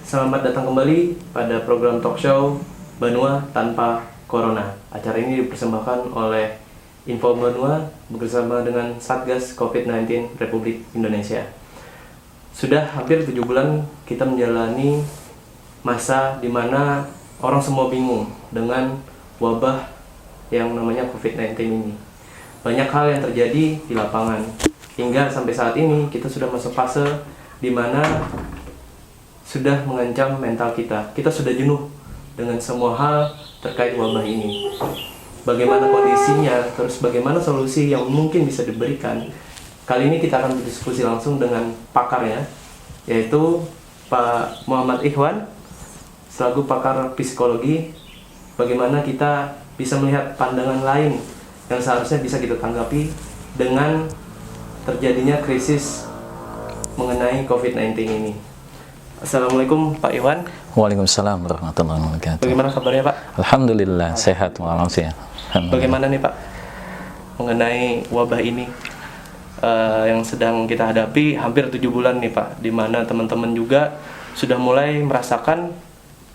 Selamat datang kembali pada program talk show Banua Tanpa Corona. Acara ini dipersembahkan oleh Info Banua bersama dengan Satgas COVID-19 Republik Indonesia. Sudah hampir 7 bulan kita menjalani masa di mana orang semua bingung dengan wabah yang namanya COVID-19 ini. Banyak hal yang terjadi di lapangan. Hingga sampai saat ini kita sudah masuk fase di mana sudah mengancam mental kita. Kita sudah jenuh dengan semua hal terkait wabah ini. Bagaimana kondisinya, terus bagaimana solusi yang mungkin bisa diberikan. Kali ini kita akan berdiskusi langsung dengan pakarnya, yaitu Pak Muhammad Ikhwan, selaku pakar psikologi. Bagaimana kita bisa melihat pandangan lain yang seharusnya bisa kita tanggapi dengan terjadinya krisis mengenai COVID-19 ini. Assalamualaikum Pak Iwan. Waalaikumsalam warahmatullahi wabarakatuh. Bagaimana kabarnya Pak? Alhamdulillah sehat walafiat. Bagaimana nih Pak mengenai wabah ini yang sedang kita hadapi hampir 7 bulan nih Pak, di mana teman-teman juga sudah mulai merasakan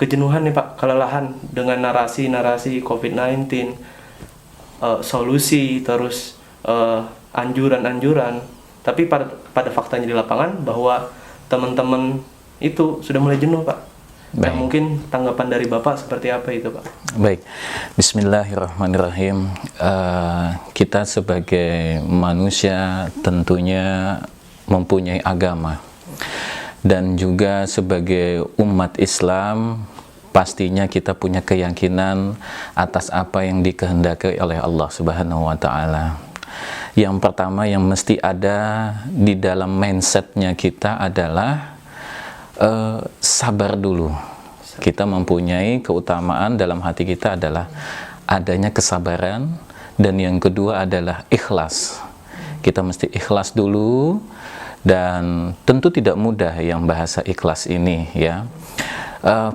kejenuhan nih Pak, kelelahan dengan narasi-narasi COVID-19, solusi, terus anjuran-anjuran. Tapi pada faktanya di lapangan bahwa teman-teman itu sudah mulai jenuh Pak. Nah, mungkin tanggapan dari Bapak seperti apa itu Pak? Baik, bismillahirrahmanirrahim. Kita sebagai manusia tentunya mempunyai agama, dan juga sebagai umat Islam pastinya kita punya keyakinan atas apa yang dikehendaki oleh Allah Subhanahu wa Ta'ala. Yang pertama yang mesti ada di dalam mindsetnya kita adalah sabar dulu. Kita mempunyai keutamaan dalam hati kita adalah adanya kesabaran, dan yang kedua adalah ikhlas. Kita mesti ikhlas dulu, dan tentu tidak mudah yang bahasa ikhlas ini ya.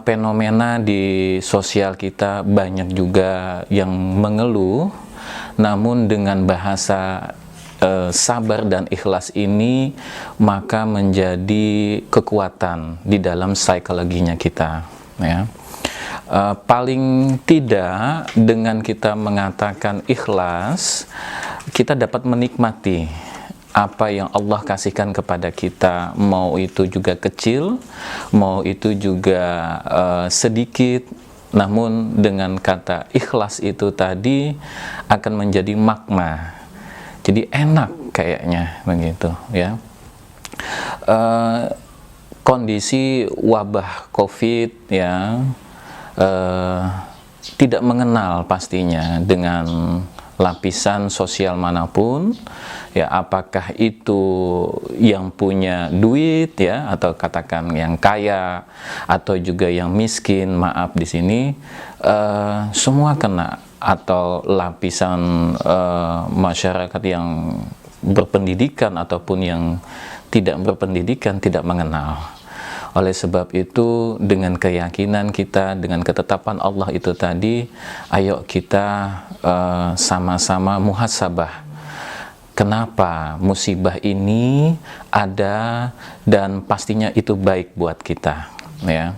Fenomena di sosial kita banyak juga yang mengeluh, namun dengan bahasa sabar dan ikhlas ini maka menjadi kekuatan di dalam psikologinya kita ya. Paling tidak dengan kita mengatakan ikhlas, kita dapat menikmati apa yang Allah kasihkan kepada kita, mau itu juga kecil, mau itu juga sedikit. Namun dengan kata ikhlas itu tadi akan menjadi makna, jadi enak kayaknya begitu ya. Kondisi wabah COVID ya tidak mengenal pastinya dengan lapisan sosial manapun ya, apakah itu yang punya duit ya, atau katakan yang kaya, atau juga yang miskin. Maaf di sini semua kena, atau lapisan masyarakat yang berpendidikan ataupun yang tidak berpendidikan tidak mengenal. Oleh sebab itu, dengan keyakinan kita, dengan ketetapan Allah itu tadi, ayo kita sama-sama muhasabah. Kenapa musibah ini ada, dan pastinya itu baik buat kita ya.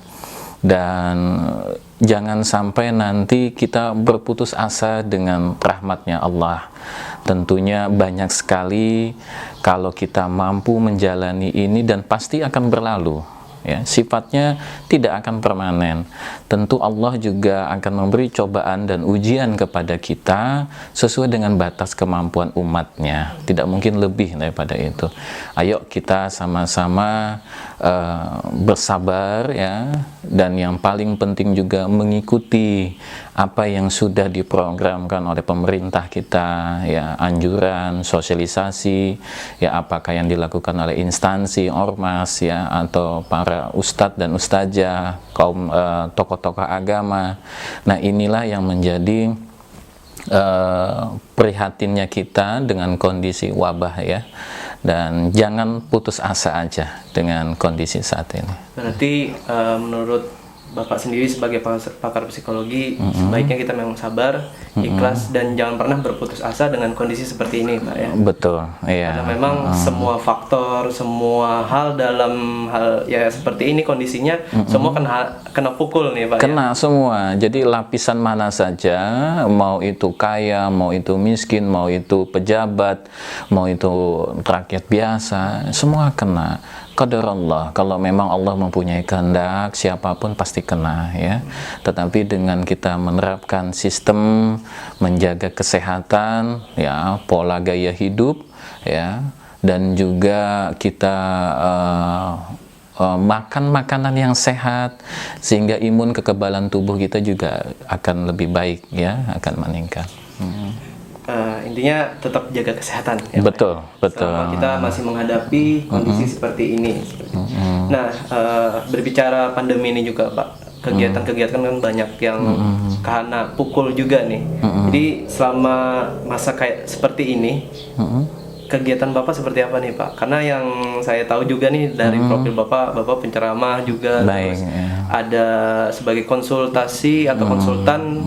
Dan jangan sampai nanti kita berputus asa dengan rahmatnya Allah. Tentunya banyak sekali kalau kita mampu menjalani ini, dan pasti akan berlalu ya, sifatnya tidak akan permanen. Tentu Allah juga akan memberi cobaan dan ujian kepada kita sesuai dengan batas kemampuan umatnya, tidak mungkin lebih daripada itu. Ayo kita sama-sama bersabar ya, dan yang paling penting juga mengikuti apa yang sudah diprogramkan oleh pemerintah kita ya, anjuran, sosialisasi ya, apakah yang dilakukan oleh instansi, ormas ya, atau para ustadz dan ustazah, kaum tokoh-tokoh agama. Nah, inilah yang menjadi prihatinnya kita dengan kondisi wabah ya, dan jangan putus asa aja dengan kondisi saat ini. Berarti menurut Bapak sendiri sebagai pakar psikologi, sebaiknya kita memang sabar, ikhlas, dan jangan pernah berputus asa dengan kondisi seperti ini, Pak ya. Betul, iya. Karena memang semua faktor, semua hal dalam hal ya seperti ini kondisinya, semua kena pukul nih, Pak. Kena semua. Jadi lapisan mana saja, mau itu kaya, mau itu miskin, mau itu pejabat, mau itu rakyat biasa, semua kena. Qadarullah, kalau memang Allah mempunyai kehendak, siapapun pasti kena ya. Tetapi dengan kita menerapkan sistem menjaga kesehatan, ya, pola gaya hidup, ya, dan juga kita makan makanan yang sehat, sehingga imun kekebalan tubuh kita juga akan lebih baik ya, akan meningkat. Intinya tetap jaga kesehatan ya, betul, Pak. betul. Selama kita masih menghadapi kondisi seperti ini. Nah, berbicara pandemi ini juga, Pak, kegiatan-kegiatan kan banyak yang kena pukul juga nih. Jadi selama masa kayak seperti ini, kegiatan Bapak seperti apa nih, Pak? Karena yang saya tahu juga nih dari profil Bapak penceramah juga, Baik, terus ya. ada sebagai konsultasi atau konsultan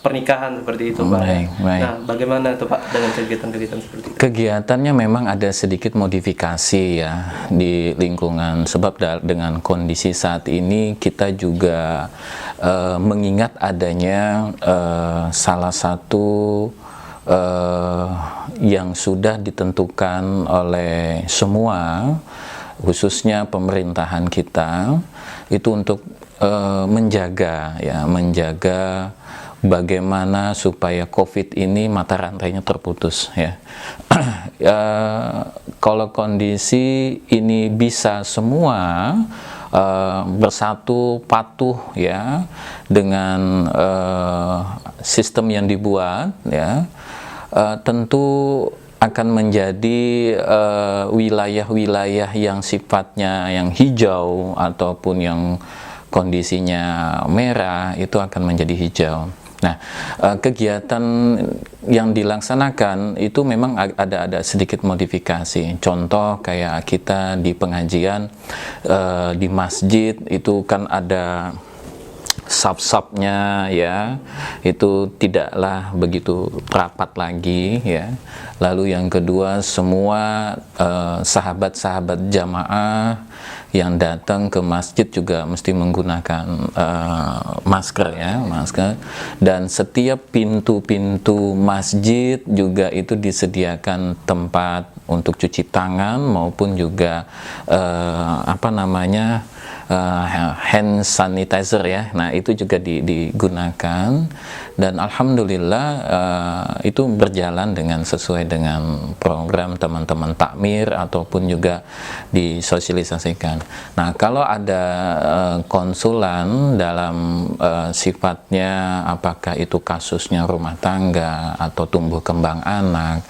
pernikahan seperti itu, Pak. Baik. Nah, bagaimana tuh, Pak, dengan kegiatan-kegiatan seperti itu? Kegiatannya memang ada sedikit modifikasi ya di lingkungan, sebab dengan kondisi saat ini kita juga mengingat adanya salah satu yang sudah ditentukan oleh semua, khususnya pemerintahan kita, itu untuk menjaga bagaimana supaya COVID ini mata rantainya terputus ya. Kalau kondisi ini bisa semua bersatu patuh ya dengan sistem yang dibuat ya, tentu akan menjadi wilayah-wilayah yang sifatnya yang hijau ataupun yang kondisinya merah itu akan menjadi hijau. Nah, kegiatan yang dilaksanakan itu memang ada sedikit modifikasi. Contoh kayak kita di pengajian di masjid itu kan ada sub-subnya ya, itu tidaklah begitu rapat lagi ya. Lalu yang kedua, semua sahabat-sahabat jamaah yang datang ke masjid juga mesti menggunakan masker ya, masker. Dan setiap pintu-pintu masjid juga itu disediakan tempat untuk cuci tangan maupun juga hand sanitizer ya. Nah, itu juga digunakan, dan alhamdulillah itu berjalan dengan sesuai dengan program teman-teman takmir ataupun juga disosialisasikan. Nah, kalau ada konsulan dalam sifatnya, apakah itu kasusnya rumah tangga atau tumbuh kembang anak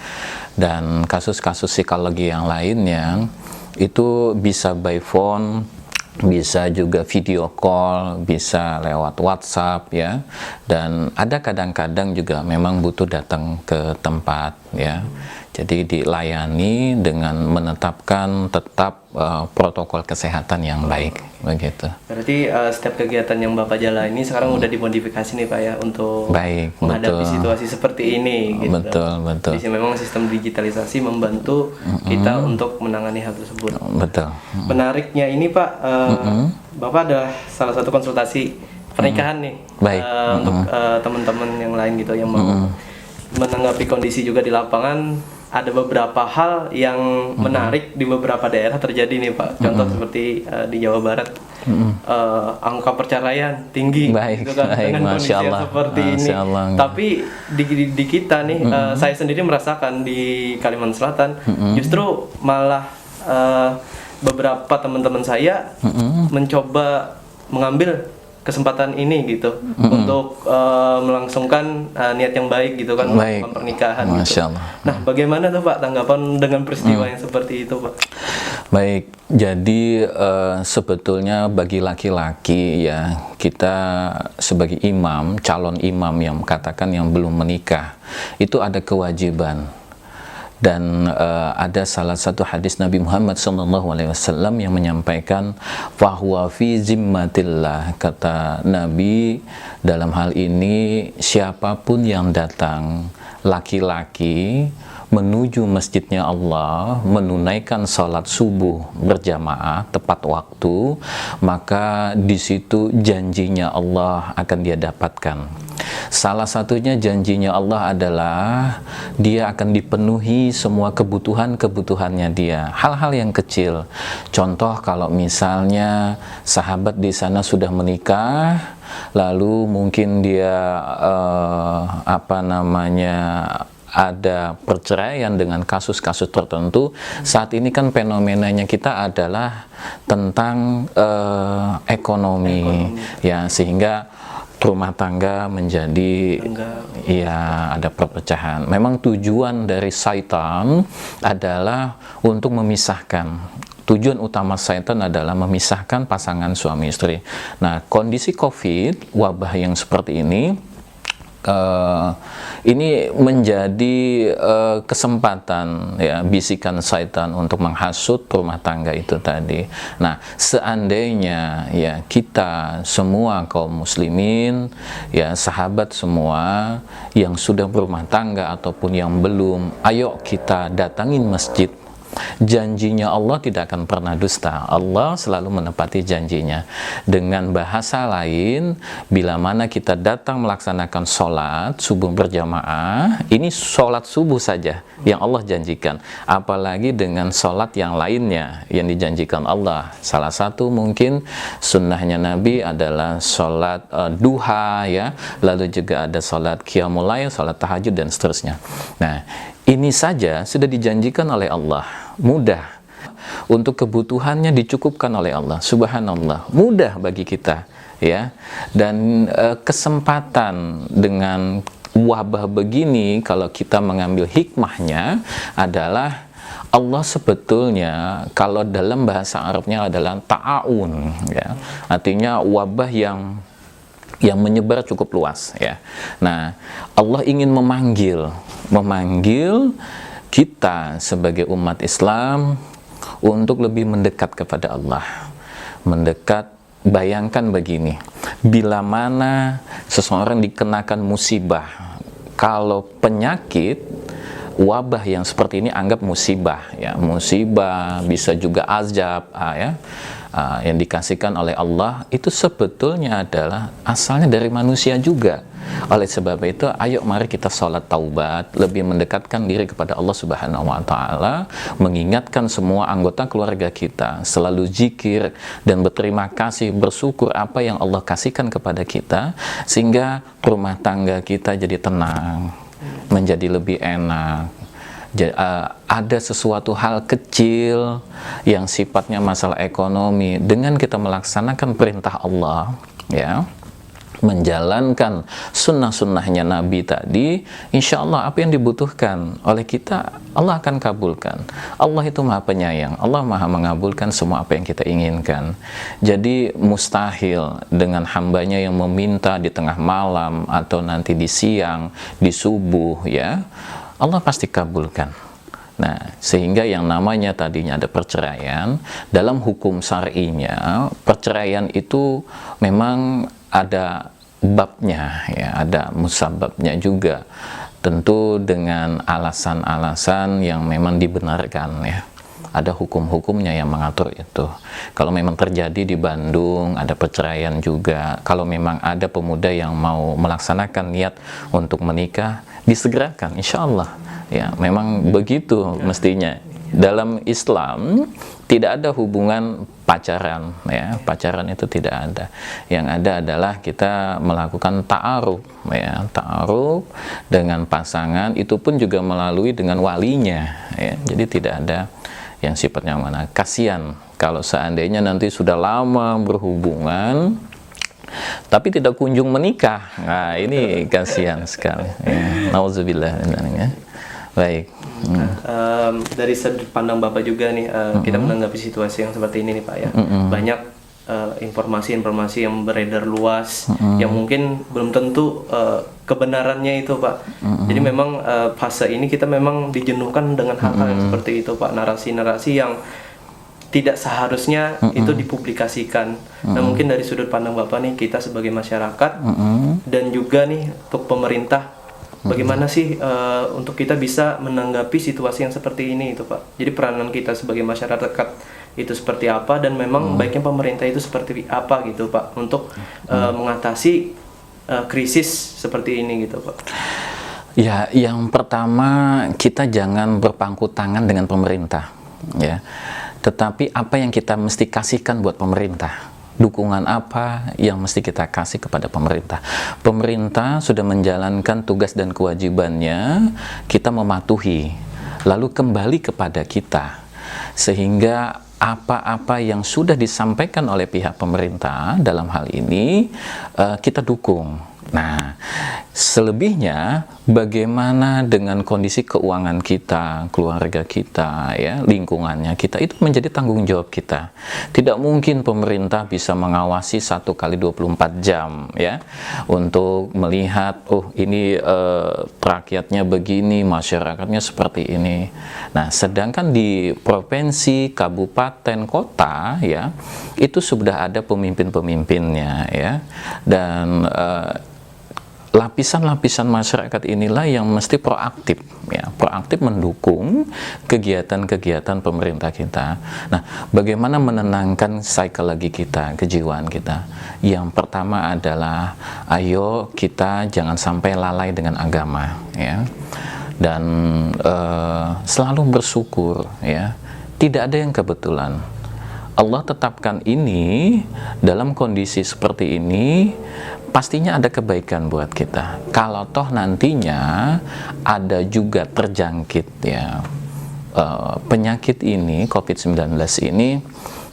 dan kasus-kasus psikologi yang lainnya, itu bisa by phone, bisa juga video call, bisa lewat WhatsApp ya, dan ada kadang-kadang juga memang butuh datang ke tempat ya. Jadi dilayani dengan menetapkan tetap protokol kesehatan yang baik begitu. Berarti setiap kegiatan yang Bapak jalani sekarang udah dimodifikasi nih, Pak ya, untuk menghadapi situasi seperti ini gitu. Betul. Jadi memang sistem digitalisasi membantu kita untuk menangani hal tersebut. Betul. Menariknya ini, Pak, Bapak adalah salah satu konsultasi pernikahan nih. Baik. Untuk teman-teman yang lain gitu yang mau menanggapi kondisi juga di lapangan. Ada beberapa hal yang menarik di beberapa daerah terjadi nih, Pak. Contoh seperti di Jawa Barat, angka perceraian tinggi, gitu kan, dengan kondisi yang seperti ini. Tapi di kita nih, saya sendiri merasakan di Kalimantan Selatan, justru malah beberapa teman-teman saya mencoba mengambil kesempatan ini gitu untuk melangsungkan niat yang baik gitu kan, melakukan pernikahan gitu. Nah, bagaimana tuh, Pak, tanggapan dengan peristiwa yang seperti itu, Pak? Baik, jadi sebetulnya bagi laki-laki ya, kita sebagai imam, calon imam yang katakan yang belum menikah, itu ada kewajiban Dan ada salah satu hadis Nabi Muhammad SAW yang menyampaikan fahuwa fi zimmatillah, kata Nabi dalam hal ini siapapun yang datang laki-laki menuju masjidnya Allah, menunaikan salat subuh berjamaah tepat waktu, maka di situ janjinya Allah akan dia dapatkan. Salah satunya janjinya Allah adalah dia akan dipenuhi semua kebutuhannya dia, hal-hal yang kecil. Contoh, kalau misalnya sahabat di sana sudah menikah, lalu mungkin dia ada perceraian dengan kasus-kasus tertentu. Saat ini kan fenomenanya kita adalah tentang ekonomi, ya, sehingga rumah tangga menjadi ada perpecahan. Memang tujuan dari syaitan adalah untuk memisahkan. Tujuan utama syaitan adalah memisahkan pasangan suami istri. Nah, kondisi COVID, wabah yang seperti ini menjadi kesempatan, ya, bisikan syaitan untuk menghasut rumah tangga itu tadi. Nah, seandainya ya kita semua kaum muslimin, ya sahabat semua yang sudah berumah tangga ataupun yang belum, ayo kita datangin masjid. Janjinya Allah tidak akan pernah dusta. Allah selalu menepati janjinya. Dengan bahasa lain, bila mana kita datang melaksanakan sholat subuh berjamaah, ini sholat subuh saja yang Allah janjikan, apalagi dengan sholat yang lainnya yang dijanjikan Allah. Salah satu mungkin sunnahnya Nabi adalah sholat duha, ya, lalu juga ada sholat qiyamul lail, sholat tahajud, dan seterusnya. Nah, ini saja sudah dijanjikan oleh Allah, mudah. Untuk kebutuhannya dicukupkan oleh Allah, subhanallah, mudah bagi kita, ya. Dan kesempatan dengan wabah begini, kalau kita mengambil hikmahnya adalah Allah sebetulnya, kalau dalam bahasa Arabnya adalah ta'awun, ya. Artinya wabah yang menyebar cukup luas, ya. Nah, Allah ingin memanggil kita sebagai umat Islam untuk lebih mendekat kepada Allah. Mendekat, bayangkan begini, bila mana seseorang dikenakan musibah, kalau penyakit, wabah yang seperti ini anggap musibah, ya, musibah, bisa juga azab, ya, yang dikasihkan oleh Allah, itu sebetulnya adalah asalnya dari manusia juga. Oleh sebab itu, ayo mari kita sholat taubat, lebih mendekatkan diri kepada Allah Subhanahu wa Ta'ala, mengingatkan semua anggota keluarga kita selalu zikir dan berterima kasih, bersyukur apa yang Allah kasihkan kepada kita, sehingga rumah tangga kita jadi tenang, menjadi lebih enak. Ada sesuatu hal kecil yang sifatnya masalah ekonomi, dengan kita melaksanakan perintah Allah, ya, menjalankan sunnah-sunnahnya Nabi tadi, insya Allah apa yang dibutuhkan oleh kita, Allah akan kabulkan. Allah itu maha penyayang, Allah maha mengabulkan semua apa yang kita inginkan. Jadi mustahil dengan hambanya yang meminta di tengah malam atau nanti di siang, di subuh, ya, Allah pasti kabulkan. Nah, sehingga yang namanya tadinya ada perceraian, dalam hukum syar'inya, perceraian itu memang ada babnya, ya, ada musababnya juga, tentu dengan alasan-alasan yang memang dibenarkan, ya. Ada hukum-hukumnya yang mengatur itu. Kalau memang terjadi di Bandung, ada perceraian juga. Kalau memang ada pemuda yang mau melaksanakan niat untuk menikah, disegerakan, insya Allah. Ya, memang begitu mestinya. Dalam Islam tidak ada hubungan pacaran, ya, pacaran itu tidak ada. Yang ada adalah kita melakukan ta'aruf, ya, ta'aruf dengan pasangan, itu pun juga melalui dengan walinya, ya. Jadi tidak ada yang sifatnya mana. Kasihan kalau seandainya nanti sudah lama berhubungan tapi tidak kunjung menikah. Nah, ini kasihan sekali, ya. Nauzubillah, ya. Baik. Dari sudut pandang Bapak juga nih, kita menanggapi situasi yang seperti ini nih Pak, ya. Banyak informasi-informasi yang beredar luas, yang mungkin belum tentu kebenarannya itu, Pak. Jadi memang fase ini kita memang dijenuhkan dengan hal-hal yang seperti itu, Pak. Narasi-narasi yang tidak seharusnya itu dipublikasikan. Nah, mungkin dari sudut pandang Bapak nih, kita sebagai masyarakat dan juga nih untuk pemerintah, bagaimana sih untuk kita bisa menanggapi situasi yang seperti ini itu, Pak. Jadi peranan kita sebagai masyarakat itu seperti apa, dan memang baiknya pemerintah itu seperti apa gitu, Pak, untuk mengatasi krisis seperti ini gitu, Pak. Ya, yang pertama, kita jangan berpangku tangan dengan pemerintah, ya. Tetapi apa yang kita mesti kasihkan buat pemerintah? Dukungan apa yang mesti kita kasih kepada pemerintah? Pemerintah sudah menjalankan tugas dan kewajibannya, kita mematuhi, lalu kembali kepada kita, sehingga apa-apa yang sudah disampaikan oleh pihak pemerintah dalam hal ini kita dukung. Nah, selebihnya bagaimana dengan kondisi keuangan kita, keluarga kita, ya, lingkungannya kita, itu menjadi tanggung jawab kita. Tidak mungkin pemerintah bisa mengawasi 1 kali 24 jam, ya, untuk melihat, oh ini rakyatnya begini, masyarakatnya seperti ini. Nah, sedangkan di provinsi, kabupaten, kota, ya, itu sudah ada pemimpin-pemimpinnya, ya, dan lapisan-lapisan masyarakat inilah yang mesti proaktif, ya, proaktif mendukung kegiatan-kegiatan pemerintah kita. Nah, bagaimana menenangkan psikologi kita, kejiwaan kita? Yang pertama adalah, ayo kita jangan sampai lalai dengan agama, ya, dan selalu bersyukur, ya. Tidak ada yang kebetulan. Allah tetapkan ini dalam kondisi seperti ini, pastinya ada kebaikan buat kita. Kalau toh nantinya ada juga terjangkit, ya, penyakit ini, COVID-19 ini,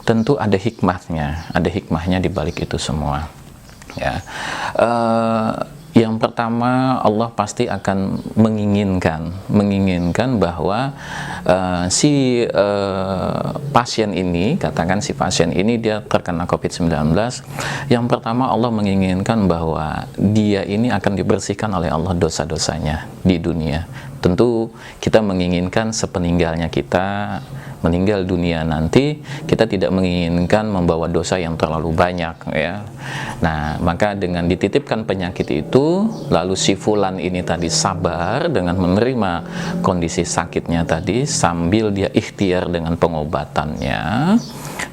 tentu ada hikmahnya di balik itu semua, ya. Yang pertama, Allah pasti akan menginginkan bahwa si pasien ini, katakan si pasien ini dia terkena COVID-19, yang pertama Allah menginginkan bahwa dia ini akan dibersihkan oleh Allah dosa-dosanya di dunia. Tentu kita menginginkan sepeninggalnya kita meninggal dunia nanti, kita tidak menginginkan membawa dosa yang terlalu banyak, ya. Nah, maka dengan dititipkan penyakit itu, lalu si fulan ini tadi sabar dengan menerima kondisi sakitnya tadi, sambil dia ikhtiar dengan pengobatannya,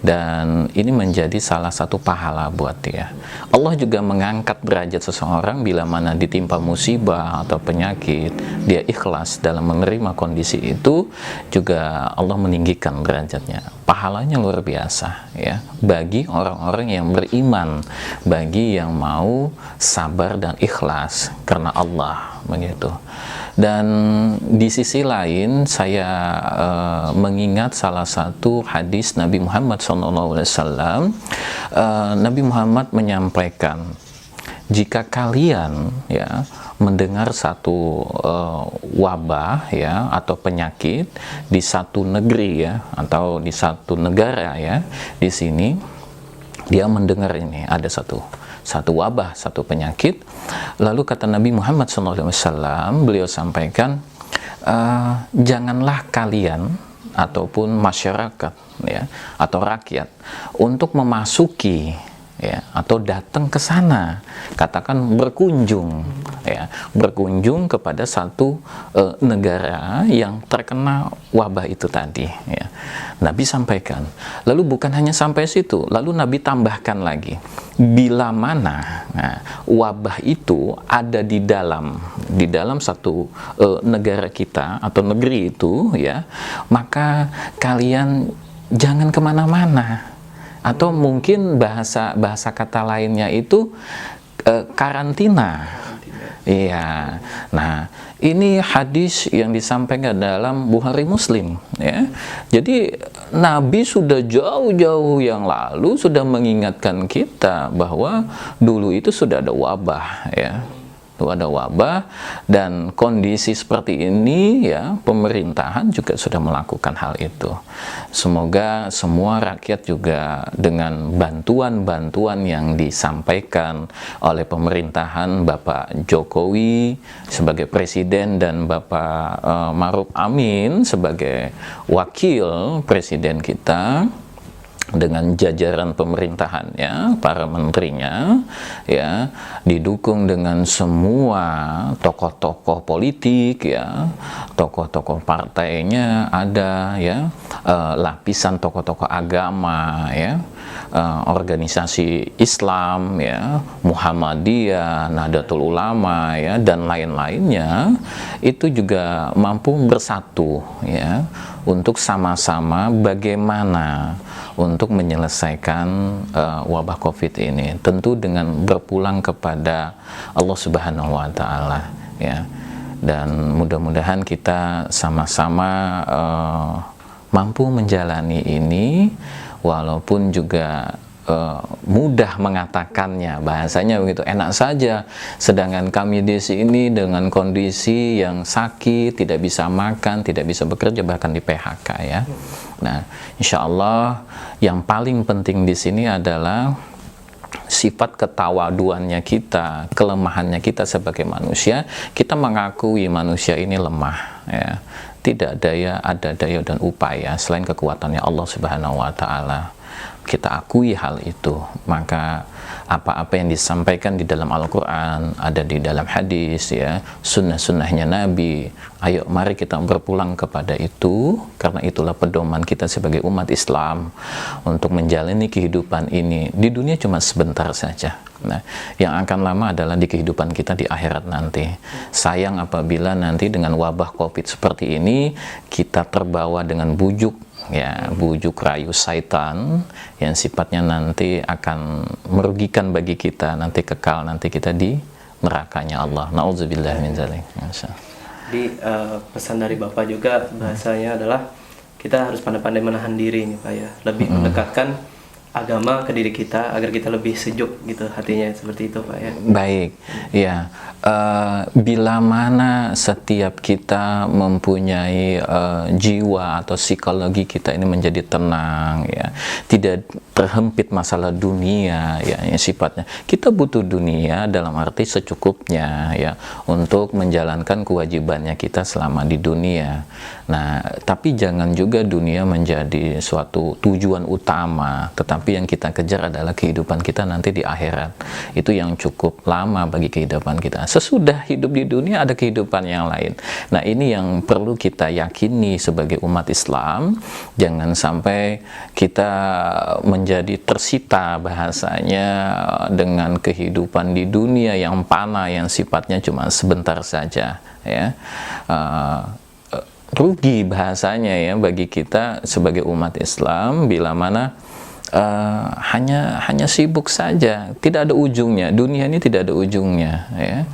dan ini menjadi salah satu pahala buat dia. Allah juga mengangkat derajat seseorang bila mana ditimpa musibah atau penyakit, dia ikhlas dalam menerima kondisi itu, juga Allah meninggikan derajatnya. Pahalanya luar biasa, ya, bagi orang-orang yang beriman, bagi yang mau sabar dan ikhlas karena Allah, begitu. Dan di sisi lain, saya mengingat salah satu hadis Nabi Muhammad SAW. Nabi Muhammad menyampaikan, jika kalian, ya, mendengar satu wabah, ya, atau penyakit di satu negeri, ya, atau di satu negara, ya, di sini dia mendengar ini ada satu wabah, satu penyakit, lalu kata Nabi Muhammad SAW, beliau sampaikan, janganlah kalian ataupun masyarakat, ya, atau rakyat untuk memasuki, ya, atau datang ke sana, katakan berkunjung, ya, berkunjung kepada satu negara yang terkena wabah itu tadi, ya. Nabi sampaikan. Lalu bukan hanya sampai situ, lalu Nabi tambahkan lagi, bila mana wabah itu ada di dalam satu negara kita atau negeri itu, ya, maka kalian jangan kemana-mana. Atau mungkin bahasa kata lainnya itu karantina. Iya. Nah, ini hadis yang disampaikan dalam Bukhari Muslim, ya. Jadi Nabi sudah jauh-jauh yang lalu sudah mengingatkan kita bahwa dulu itu sudah ada wabah, ya. ada wabah, dan kondisi seperti ini ya pemerintahan juga sudah melakukan hal itu. Semoga semua rakyat juga dengan bantuan-bantuan yang disampaikan oleh pemerintahan Bapak Jokowi sebagai presiden dan Bapak Maruf Amin sebagai wakil presiden kita, dengan jajaran pemerintahannya, para menterinya, ya, didukung dengan semua tokoh-tokoh politik, ya, tokoh-tokoh partainya ada, ya, lapisan tokoh-tokoh agama, ya, organisasi Islam, ya, Muhammadiyah, Nahdlatul Ulama, ya, dan lain-lainnya, itu juga mampu bersatu, ya, untuk sama-sama bagaimana untuk menyelesaikan wabah COVID ini, tentu dengan berpulang kepada Allah Subhanahu wa Ta'ala, ya, dan mudah-mudahan kita sama-sama mampu menjalani ini, walaupun juga mudah mengatakannya, bahasanya begitu, enak saja, sedangkan kami di sini dengan kondisi yang sakit, tidak bisa makan, tidak bisa bekerja, bahkan di PHK, ya. Nah, insya Allah yang paling penting di sini adalah sifat ketawaduannya kita, kelemahannya kita sebagai manusia. Kita mengakui manusia ini lemah, ya, tidak ada daya dan upaya selain kekuatannya Allah Subhanahu wa Ta'ala. Kita akui hal itu, maka apa-apa yang disampaikan di dalam Al-Quran, ada di dalam hadis, ya, sunnah-sunnahnya Nabi, ayo mari kita berpulang kepada itu, karena itulah pedoman kita sebagai umat Islam untuk menjalani kehidupan ini. Di dunia cuma sebentar saja. Nah, yang akan lama adalah di kehidupan kita di akhirat nanti. Sayang apabila nanti dengan wabah COVID seperti ini kita terbawa dengan bujuk, ya, bujuk rayu syaitan yang sifatnya nanti akan merugikan bagi kita, nanti kekal nanti kita di nerakanya Allah. Nauzubillah min dzalik. Di pesan dari Bapak juga bahasanya adalah kita harus pandai-pandai menahan diri nih Pak, ya, lebih mendekatkan agama ke diri kita agar kita lebih sejuk gitu hatinya, seperti itu Pak, ya. Baik, ya. Bila mana setiap kita mempunyai jiwa atau psikologi kita ini menjadi tenang, ya, tidak terhempit masalah dunia, ya, yang sifatnya kita butuh dunia dalam arti secukupnya, ya, untuk menjalankan kewajibannya kita selama di dunia. Nah, tapi jangan juga dunia menjadi suatu tujuan utama, tetapi yang kita kejar adalah kehidupan kita nanti di akhirat. Itu yang cukup lama bagi kehidupan kita. Sesudah hidup di dunia ada kehidupan yang lain. Nah, ini yang perlu kita yakini sebagai umat Islam. Jangan sampai kita menjadi tersita bahasanya dengan kehidupan di dunia yang fana, yang sifatnya cuma sebentar saja, ya. Rugi bahasanya, ya, bagi kita sebagai umat Islam bila mana hanya sibuk saja, tidak ada ujungnya. Dunia ini tidak ada ujungnya, ya.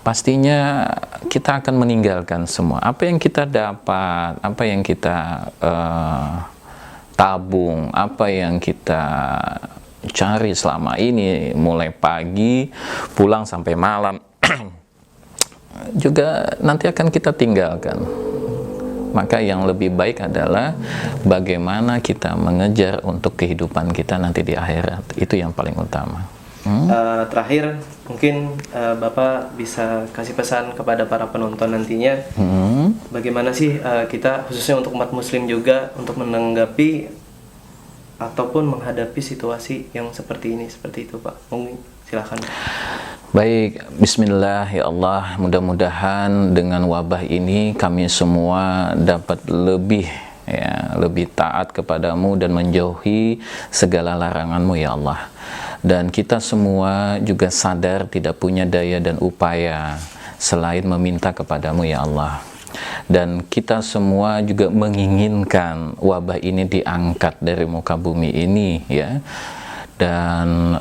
Pastinya kita akan meninggalkan semua. Apa yang kita dapat, apa yang kita tabung, apa yang kita cari selama ini, mulai pagi pulang sampai malam, juga nanti akan kita tinggalkan. Maka yang lebih baik adalah bagaimana kita mengejar untuk kehidupan kita nanti di akhirat. Itu yang paling utama. Terakhir, mungkin Bapak bisa kasih pesan kepada para penonton nantinya, bagaimana sih kita, khususnya untuk umat muslim juga, untuk menanggapi ataupun menghadapi situasi yang seperti ini, seperti itu Pak. Mungkin silakan. Baik, bismillah, ya Allah, mudah-mudahan dengan wabah ini kami semua dapat lebih, ya, lebih taat kepadamu dan menjauhi segala laranganmu, ya Allah. Dan kita semua juga sadar tidak punya daya dan upaya selain meminta kepadamu, ya Allah. Dan kita semua juga menginginkan wabah ini diangkat dari muka bumi ini, ya. Dan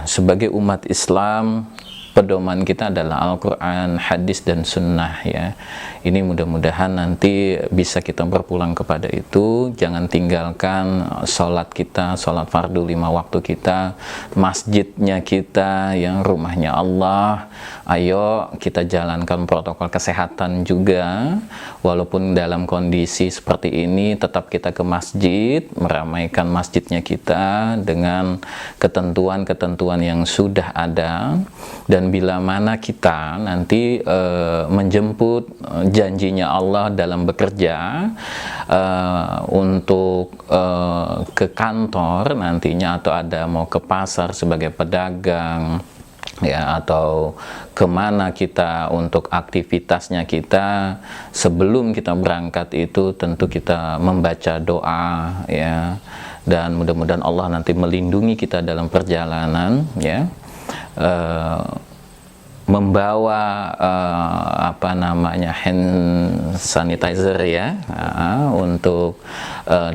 sebagai umat Islam pedoman kita adalah Al-Quran, hadis, dan sunnah ya. Ini mudah-mudahan nanti bisa kita berpulang kepada itu. Jangan tinggalkan sholat kita, sholat fardu 5 waktu kita, masjidnya kita, yang rumahnya Allah. Ayo kita jalankan protokol kesehatan juga. Walaupun dalam kondisi seperti ini, tetap kita ke masjid, meramaikan masjidnya kita dengan ketentuan-ketentuan yang sudah ada. Dan bila mana kita nanti menjemput janjinya Allah dalam bekerja untuk ke kantor nantinya, atau ada mau ke pasar sebagai pedagang ya, atau kemana kita untuk aktivitasnya kita, sebelum kita berangkat itu tentu kita membaca doa ya, dan mudah-mudahan Allah nanti melindungi kita dalam perjalanan ya. Membawa apa namanya, hand sanitizer ya, untuk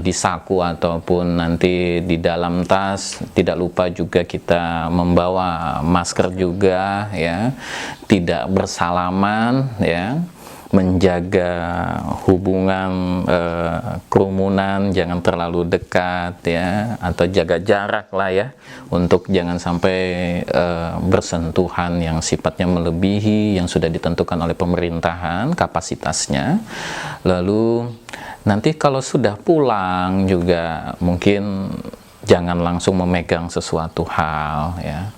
di saku ataupun nanti di dalam tas. Tidak lupa juga kita membawa masker juga ya, tidak bersalaman ya, menjaga hubungan kerumunan, jangan terlalu dekat ya, atau jaga jarak lah ya, untuk jangan sampai bersentuhan yang sifatnya melebihi yang sudah ditentukan oleh pemerintahan kapasitasnya. Lalu nanti kalau sudah pulang juga mungkin jangan langsung memegang sesuatu hal ya,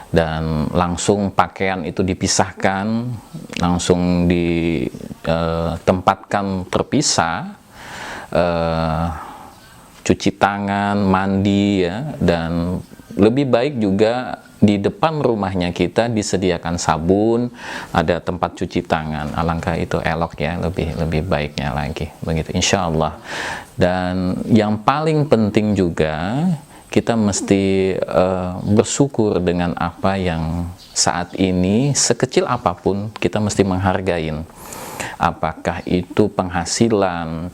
dan langsung pakaian itu dipisahkan, langsung ditempatkan terpisah, cuci tangan, mandi ya, dan lebih baik juga di depan rumahnya kita disediakan sabun, ada tempat cuci tangan. Alangkah itu elok ya, lebih baiknya lagi begitu insya Allah. Dan yang paling penting juga, kita mesti bersyukur dengan apa yang saat ini, sekecil apapun kita mesti menghargain. Apakah itu penghasilan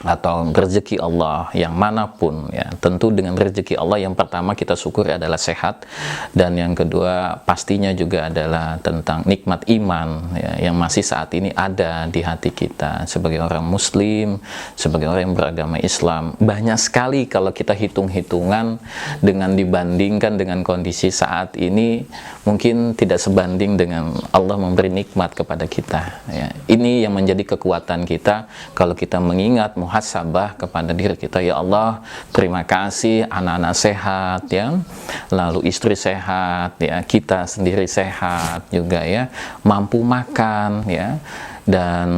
atau rezeki Allah yang manapun ya, tentu dengan rezeki Allah yang pertama kita syukuri adalah sehat, dan yang kedua pastinya juga adalah tentang nikmat iman ya, yang masih saat ini ada di hati kita sebagai orang muslim, sebagai orang yang beragama Islam. Banyak sekali kalau kita hitung-hitungan, dengan dibandingkan dengan kondisi saat ini, mungkin tidak sebanding dengan Allah memberi nikmat kepada kita ya. Ini yang menjadi kekuatan kita kalau kita mengingat muhasabah kepada diri kita. Ya Allah, terima kasih anak-anak sehat ya, lalu istri sehat ya, kita sendiri sehat juga ya, mampu makan ya, dan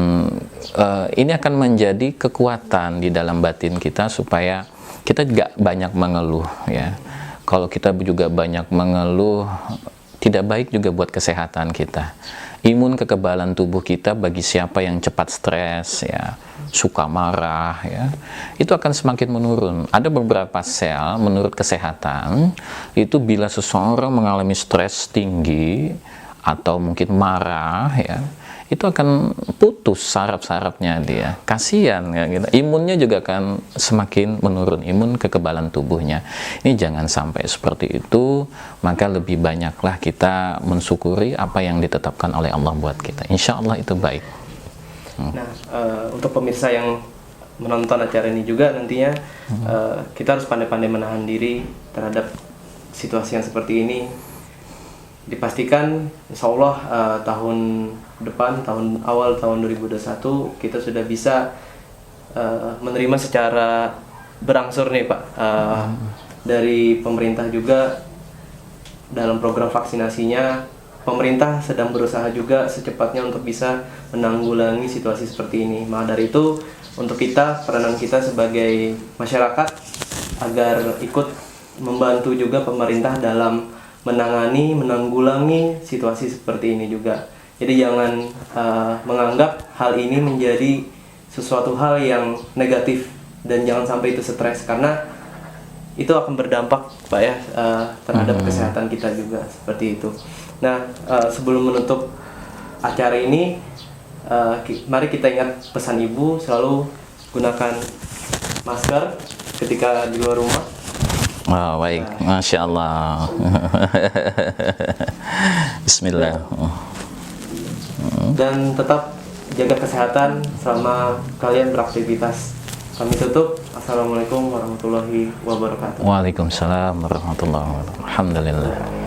ini akan menjadi kekuatan di dalam batin kita supaya kita juga banyak mengeluh ya. Kalau kita juga banyak mengeluh, tidak baik juga buat kesehatan kita. Imun kekebalan tubuh kita bagi siapa yang cepat stres ya, suka marah ya, itu akan semakin menurun. Ada beberapa sel menurut kesehatan itu bila seseorang mengalami stres tinggi atau mungkin marah ya, itu akan putus saraf-sarafnya dia. Kasihan ya gitu. Imunnya juga akan semakin menurun, imun kekebalan tubuhnya. Ini jangan sampai seperti itu, maka lebih banyaklah kita mensyukuri apa yang ditetapkan oleh Allah buat kita. Insya Allah itu baik. Nah, untuk pemirsa yang menonton acara ini juga nantinya, kita harus pandai-pandai menahan diri terhadap situasi yang seperti ini. Dipastikan insya Allah tahun depan, awal tahun 2021 kita sudah bisa menerima secara berangsur nih Pak, dari pemerintah juga dalam program vaksinasinya. Pemerintah sedang berusaha juga secepatnya untuk bisa menanggulangi situasi seperti ini. Maka dari itu, untuk kita, peranan kita sebagai masyarakat agar ikut membantu juga pemerintah dalam menanggulangi situasi seperti ini juga. Jadi jangan menganggap hal ini menjadi sesuatu hal yang negatif, dan jangan sampai itu stres, karena itu akan berdampak Pak ya, terhadap kesehatan kita juga seperti itu. Nah, sebelum menutup acara ini, mari kita ingat pesan Ibu, selalu gunakan masker ketika di luar rumah. Oh, baik, Masya Allah. Bismillah. Dan tetap jaga kesehatan selama kalian beraktivitas. Kami tutup. Assalamualaikum warahmatullahi wabarakatuh. Waalaikumsalam warahmatullahi wabarakatuh. Alhamdulillah.